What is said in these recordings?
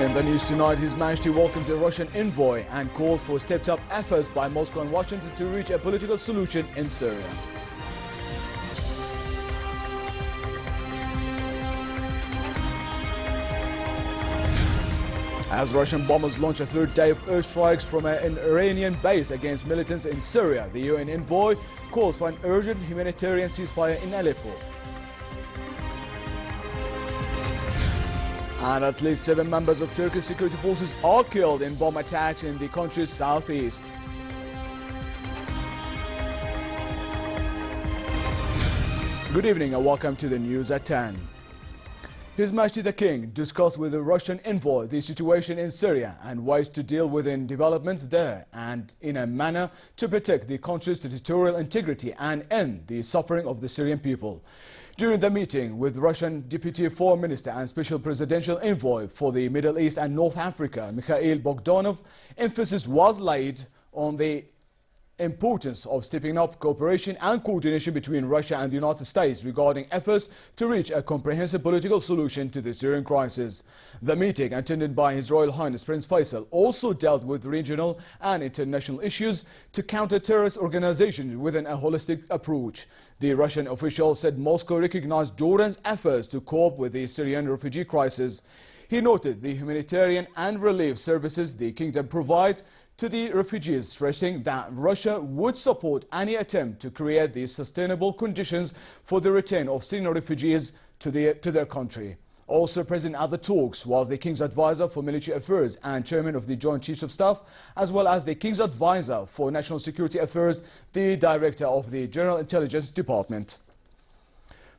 In the news tonight, His Majesty welcomes the Russian envoy and calls for stepped-up efforts by Moscow and Washington to reach a political solution in Syria. As Russian bombers launch a third day of airstrikes from an Iranian base against militants in Syria, the UN envoy calls for an urgent humanitarian ceasefire in Aleppo. And at least 7 members of Turkish security forces are killed in bomb attacks in the country's southeast. Good evening and welcome to the news at 10. His Majesty the King discussed with the Russian envoy the situation in Syria and ways to deal with developments there and in a manner to protect the country's territorial integrity and end the suffering of the Syrian people. During the meeting with Russian Deputy Foreign Minister and Special Presidential Envoy for the Middle East and North Africa, Mikhail Bogdanov, emphasis was laid on the importance of stepping up cooperation and coordination between Russia and the United States regarding efforts to reach a comprehensive political solution to the Syrian crisis. The meeting, attended by His Royal Highness Prince Faisal, also dealt with regional and international issues to counter terrorist organizations within a holistic approach. The Russian official said Moscow recognized Jordan's efforts to cope with the Syrian refugee crisis. He noted the humanitarian and relief services the kingdom provides to the refugees, stressing that Russia would support any attempt to create the sustainable conditions for the return of Syrian refugees to their country. Also present at the talks was the King's Advisor for Military Affairs and Chairman of the Joint Chiefs of Staff, as well as the King's Advisor for National Security Affairs, the Director of the General Intelligence Department.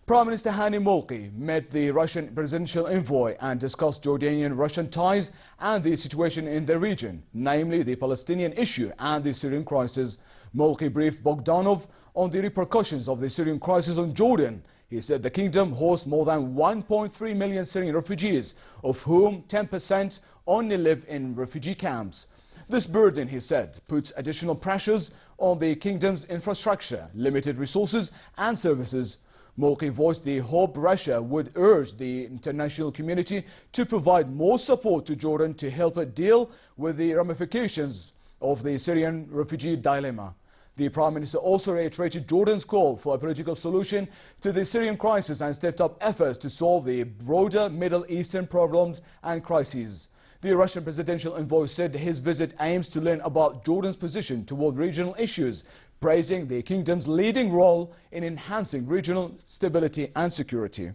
Prime Minister Hani Molki met the Russian presidential envoy and discussed Jordanian-Russian ties and the situation in the region, namely the Palestinian issue and the Syrian crisis. Molki briefed Bogdanov on the repercussions of the Syrian crisis on Jordan. He said the kingdom hosts more than 1.3 million Syrian refugees, of whom 10% only live in refugee camps. This burden, he said, puts additional pressures on the kingdom's infrastructure, limited resources and services. Molki voiced the hope Russia would urge the international community to provide more support to Jordan to help it deal with the ramifications of the Syrian refugee dilemma. The Prime Minister also reiterated Jordan's call for a political solution to the Syrian crisis and stepped up efforts to solve the broader Middle Eastern problems and crises. The Russian presidential envoy said his visit aims to learn about Jordan's position toward regional issues, praising the kingdom's leading role in enhancing regional stability and security.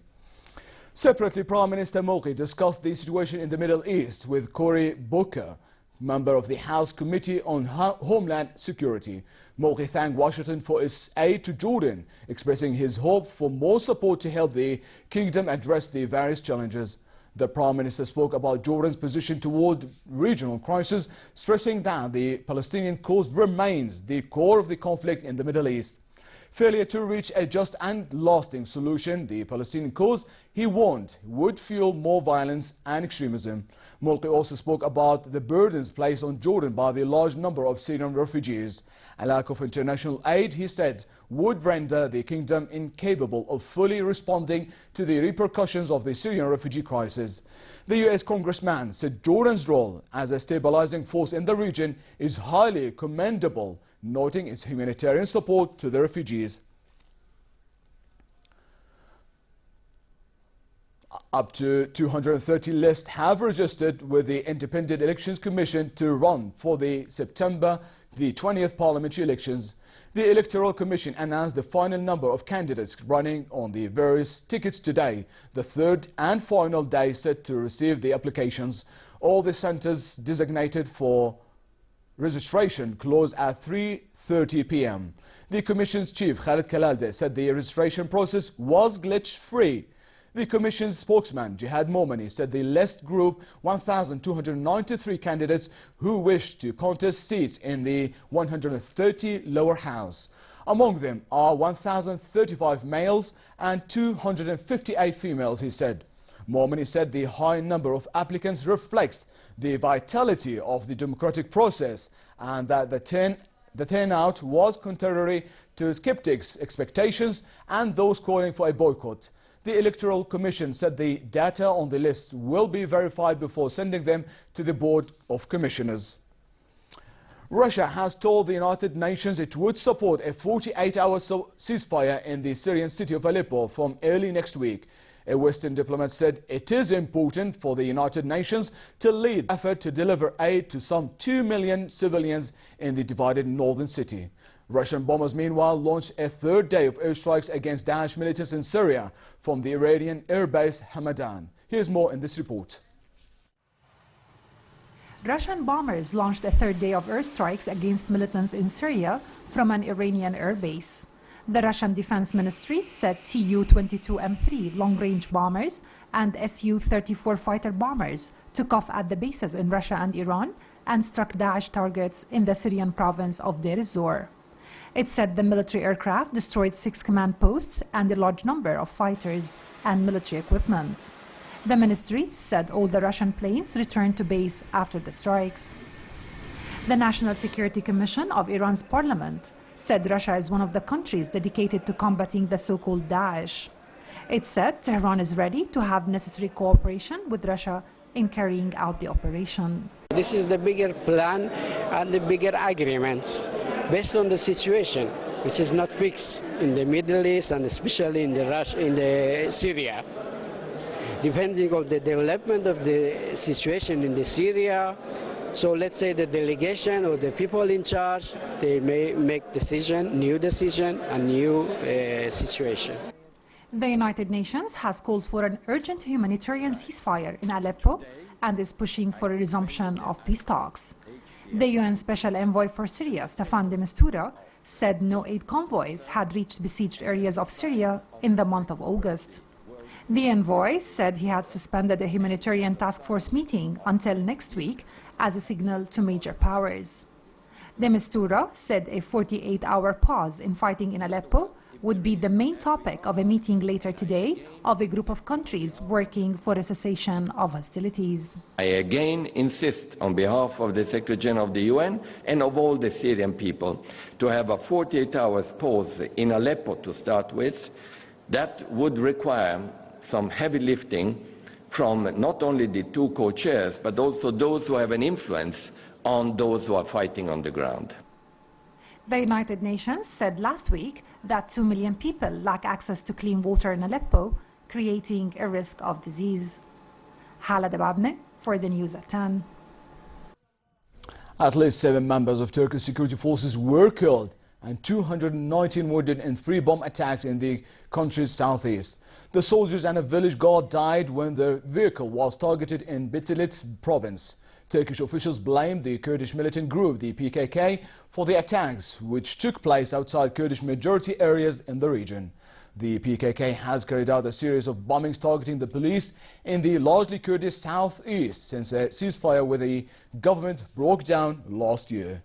Separately, Prime Minister Molki discussed the situation in the Middle East with Cory Booker, member of the House Committee on Homeland Security. Molki thanked Washington for its aid to Jordan, expressing his hope for more support to help the kingdom address the various challenges. The Prime Minister spoke about Jordan's position toward regional crisis, stressing that the Palestinian cause remains the core of the conflict in the Middle East. Failure to reach a just and lasting solution, the Palestinian cause, he warned, would fuel more violence and extremism. Molki also spoke about the burdens placed on Jordan by the large number of Syrian refugees. A lack of international aid, he said, would render the kingdom incapable of fully responding to the repercussions of the Syrian refugee crisis. The US congressman said Jordan's role as a stabilizing force in the region is highly commendable, noting its humanitarian support to the refugees. Up to 230 lists have registered with the Independent Elections Commission to run for the September the 20th parliamentary elections. The Electoral Commission announced the final number of candidates running on the various tickets today, the third and final day set to receive the applications. All the centers designated for registration close at 3:30 p.m. The Commission's chief, Khilal, said the registration process was glitch-free. The Commission's spokesman, Jihad Momani, said the list grouped 1,293 candidates who wished to contest seats in the 130 lower house. Among them are 1,035 males and 258 females, he said. Momani said the high number of applicants reflects the vitality of the democratic process and that the turnout was contrary to skeptics' expectations and those calling for a boycott. The Electoral Commission said the data on the lists will be verified before sending them to the Board of Commissioners. Russia has told the United Nations it would support a 48-hour ceasefire in the Syrian city of Aleppo from early next week. A Western diplomat said it is important for the United Nations to lead the effort to deliver aid to some 2 million civilians in the divided northern city. Russian bombers, meanwhile, launched a third day of airstrikes against Daesh militants in Syria from the Iranian airbase Hamadan. Here's more in this report. Russian bombers launched a third day of airstrikes against militants in Syria from an Iranian airbase. The Russian Defense Ministry said Tu-22M3 long-range bombers and Su-34 fighter bombers took off at the bases in Russia and Iran and struck Daesh targets in the Syrian province of Deir ez-Zor. It said the military aircraft destroyed 6 command posts and a large number of fighters and military equipment. The ministry said all the Russian planes returned to base after the strikes. The National Security Commission of Iran's parliament said Russia is one of the countries dedicated to combating the so-called Daesh. It said Tehran is ready to have necessary cooperation with Russia in carrying out the operation. This is the bigger plan and the bigger agreements based on the situation, which is not fixed in the Middle East and especially in the Syria. Depending on the development of the situation in the Syria, so let's say the delegation or the people in charge, they may make new decision and new situation. The United Nations has called for an urgent humanitarian ceasefire in Aleppo and is pushing for a resumption of peace talks. The UN Special Envoy for Syria, Staffan de Mistura, said no aid convoys had reached besieged areas of Syria in the month of August. The envoy said he had suspended a humanitarian task force meeting until next week as a signal to major powers. De Mistura said a 48-hour pause in fighting in Aleppo would be the main topic of a meeting later today of a group of countries working for a cessation of hostilities. I again insist on behalf of the Secretary General of the UN and of all the Syrian people to have a 48-hour pause in Aleppo to start with. That would require some heavy lifting from not only the two co-chairs, but also those who have an influence on those who are fighting on the ground. The United Nations said last week that 2 million people lack access to clean water in Aleppo, creating a risk of disease. Hala Debabne for the News at 10. At least 7 members of Turkish security forces were killed and 219 wounded in 3 bomb attacks in the country's southeast. The soldiers and a village guard died when their vehicle was targeted in Bitlis province. Turkish officials blamed the Kurdish militant group, the PKK, for the attacks, which took place outside Kurdish majority areas in the region. The PKK has carried out a series of bombings targeting the police in the largely Kurdish southeast since a ceasefire with the government broke down last year.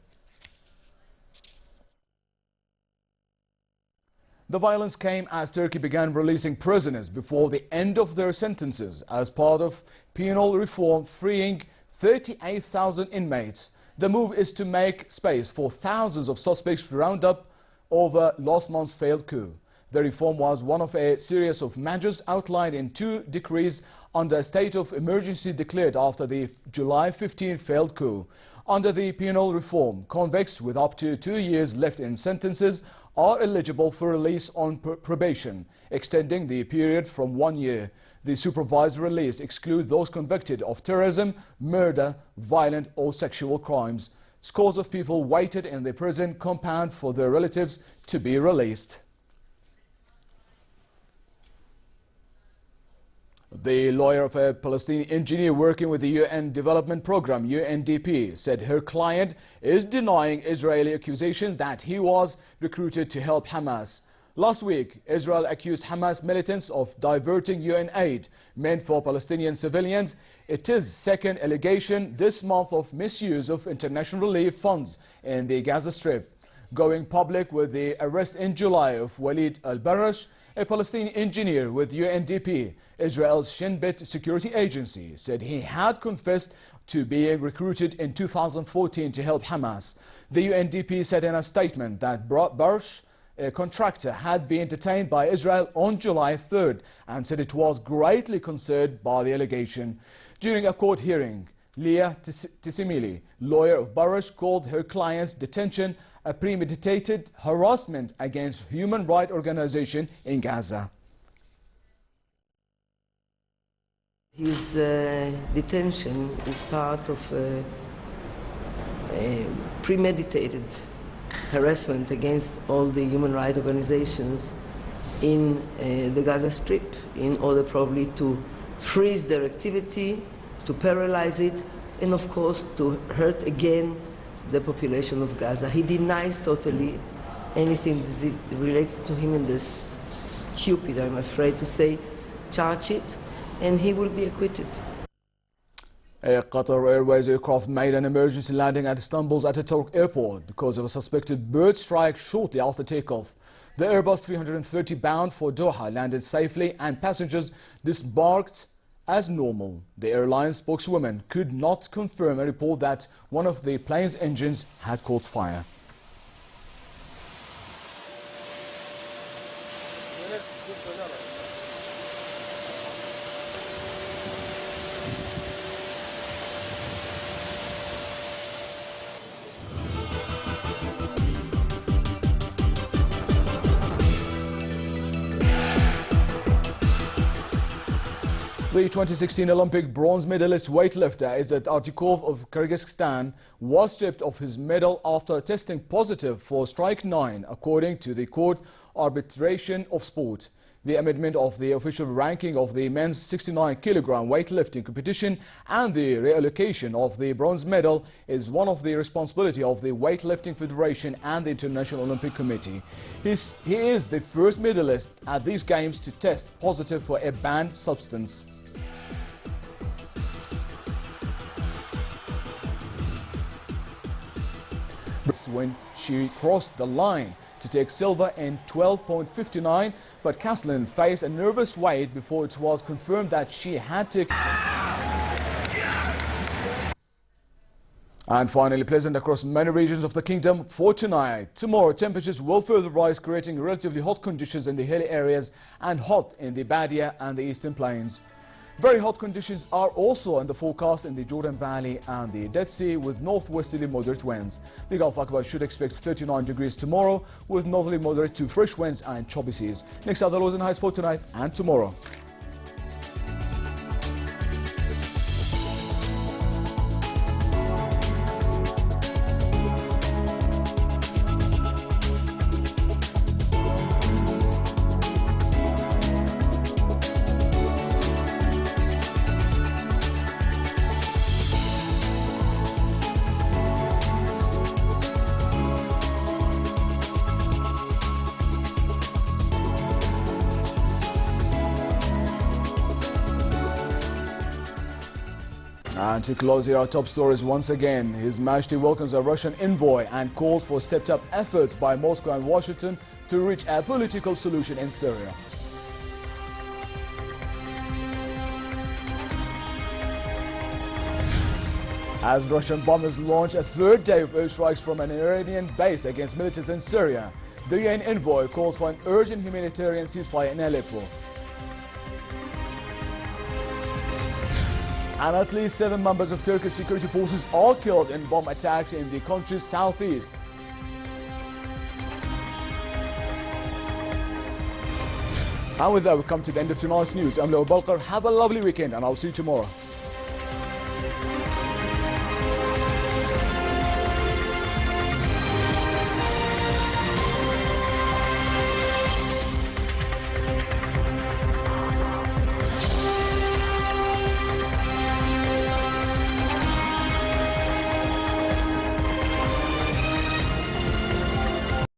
The violence came as Turkey began releasing prisoners before the end of their sentences as part of penal reform, freeing 38,000 inmates. The move is to make space for thousands of suspects rounded up over last month's failed coup. The reform was one of a series of measures outlined in 2 decrees under a state of emergency declared after the July 15 failed coup. Under the penal reform, convicts with up to 2 years left in sentences are eligible for release on probation, extending the period from 1 year. The supervised release excludes those convicted of terrorism, murder, violent or sexual crimes. Scores of people waited in the prison compound for their relatives to be released. The lawyer of a Palestinian engineer working with the UN Development Programme, UNDP, said her client is denying Israeli accusations that he was recruited to help Hamas. Last week, Israel accused Hamas militants of diverting UN aid meant for Palestinian civilians. It is second allegation this month of misuse of international relief funds in the Gaza Strip. Going public with the arrest in July of Walid al-Barash, a Palestinian engineer with UNDP, Israel's Shin Bet security agency, said he had confessed to being recruited in 2014 to help Hamas. The UNDP said in a statement that Barash contractor had been detained by Israel on July 3rd and said it was greatly concerned by the allegation. During a court hearing, Leah Tissimili, lawyer of Baruch, called her client's detention a premeditated harassment against human rights organization in Gaza. His detention is part of a premeditated harassment against all the human rights organizations in the Gaza Strip in order probably to freeze their activity, to paralyze it, and of course to hurt again the population of Gaza. He denies totally anything related to him in this stupid, I'm afraid to say, charge it, and he will be acquitted. A Qatar Airways aircraft made an emergency landing at Istanbul's Ataturk airport because of a suspected bird strike shortly after takeoff. The Airbus 330 bound for Doha landed safely and passengers disembarked as normal. The airline's spokeswoman could not confirm a report that one of the plane's engines had caught fire. The 2016 Olympic bronze medalist weightlifter Izzat Artikov of Kyrgyzstan was stripped of his medal after testing positive for strike 9, according to the Court Arbitration of Sport. The amendment of the official ranking of the men's 69-kilogram weightlifting competition and the reallocation of the bronze medal is one of the responsibility of the Weightlifting Federation and the International Olympic Committee. He is the first medalist at these games to test positive for a banned substance. When she crossed the line to take silver in 12.59, but Caslin faced a nervous wait before it was confirmed that she had taken. And finally, pleasant across many regions of the kingdom for tonight. Tomorrow, temperatures will further rise, creating relatively hot conditions in the hilly areas and hot in the Badia and the eastern plains. Very hot conditions are also in the forecast in the Jordan Valley and the Dead Sea with northwesterly moderate winds. The Gulf Aqaba should expect 39 degrees tomorrow with northerly moderate to fresh winds and choppy seas. Next are the lows and highs for tonight and tomorrow. And to close here our top stories once again, His Majesty welcomes a Russian envoy and calls for stepped-up efforts by Moscow and Washington to reach a political solution in Syria. As Russian bombers launch a third day of airstrikes from an Iranian base against militants in Syria, the UN envoy calls for an urgent humanitarian ceasefire in Aleppo. And at least 7 members of Turkish security forces are killed in bomb attacks in the country's southeast. And with that, we come to the end of tonight's news. I'm Leo Balkar. Have a lovely weekend, and I'll see you tomorrow.